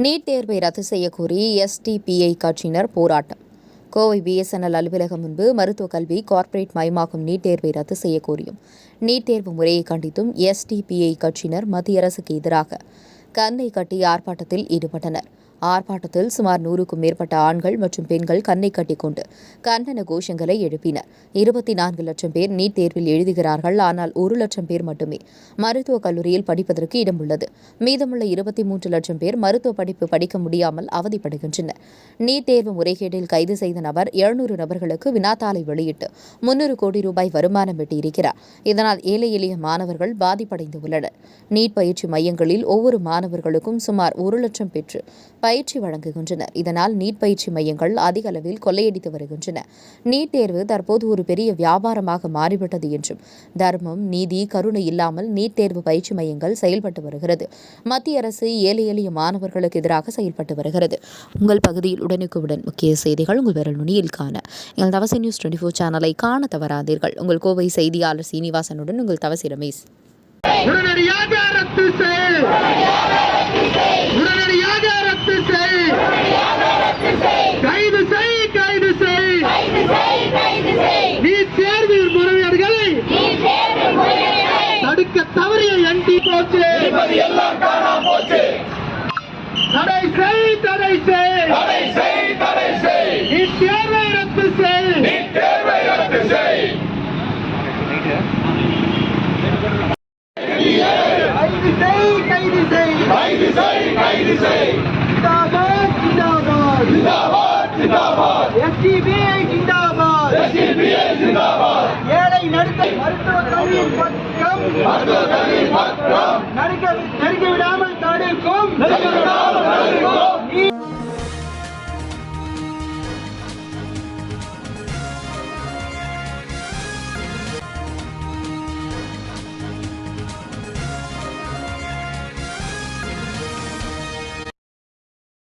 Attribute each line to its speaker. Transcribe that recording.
Speaker 1: NEET தேர்வை ரத்து செய்யக்கோரி எஸ்டிபிஐ கட்சியினர் போராட்டம். கோவை பிஎஸ்என்எல் அலுவலகம் முன்பு மருத்துவக் கல்வி கார்ப்பரேட் மயமாக்கும் நீட் தேர்வை ரத்து செய்யக்கோரியும் நீட் தேர்வு முறையை கண்டித்தும் எஸ்டிபிஐ கட்சியினர் மத்திய அரசுக்கு எதிராக கண்ணை கட்டி ஆர்ப்பாட்டத்தில் ஈடுபட்டனர். ஆர்ப்பாட்டத்தில் சுமார் 100க்கும் மேற்பட்ட ஆண்கள் மற்றும் பெண்கள் கண்ணை கட்டிக்கொண்டு கண்டன கோஷங்களை எழுப்பினர். 24 லட்சம் பேர் நீட் தேர்வில் எழுதுகிறார்கள். ஆனால் 1 லட்சம் பேர் மட்டுமே மருத்துவக் கல்லூரியில் படிப்பதற்கு இடம் உள்ளது. மீதமுள்ள 23 லட்சம் பேர் மருத்துவ படிப்பு படிக்க முடியாமல் அவதிப்படுகின்றனர். நீட் தேர்வு முறைகேட்டில் கைது செய்த நபர் 700 நபர்களுக்கு வினாத்தாளை வெளியிட்டு 300 கோடி ரூபாய் வருமானம் ஈட்டியிருக்கிறார். இதனால் ஏழை எளிய மாணவர்கள் பாதிப்படைந்துள்ளனர். நீட் பயிற்சி மையங்களில் ஒவ்வொரு மாணவர்களுக்கும் சுமார் 1 லட்சம் பெற்று பயிற்சி வழங்குகின்றனர். இதனால் நீட் பயிற்சி மையங்கள் அதிக அளவில் கொள்ளையடித்து வருகின்றன. நீட் தேர்வு தற்போது ஒரு பெரிய வியாபாரமாக மாறிவிட்டது என்றும், தர்மம், நீதி, கருணை இல்லாமல் நீட் தேர்வு பயிற்சி மையங்கள் செயல்பட்டு வருகிறது. மத்திய அரசு ஏழை எளிய மாணவர்களுக்கு எதிராக செயல்பட்டு வருகிறது. உங்கள் பகுதியில் உடனுக்குடன் முக்கிய செய்திகள் உங்கள் விரல் நுனியில் காண எங்கள் தவசி நியூஸ் 24 சேனலை காண தவறாதீர்கள். உங்கள் கோவை செய்தியாளர் சீனிவாசனுடன் உங்கள் தவசி ரமேஷ்.
Speaker 2: உடனடியாக ரத்து செய், உடனடியாக ரத்து செய், கைது செய், கைது செய், நீட் தேர்வில் முறைகேடுகளை தடுக்க தவறிய என்டி போச்சு, தடை செய், தடை செய், நீட் தேர்வை ரத்து செய், கைது செய், ஜிந்தாபாத், ஜிந்தாபாத், எஸ்டிபிஐ ஜிந்தாபாத், ஏழை நடுத்தர மருத்துவக் கல்வியின் பக்கம்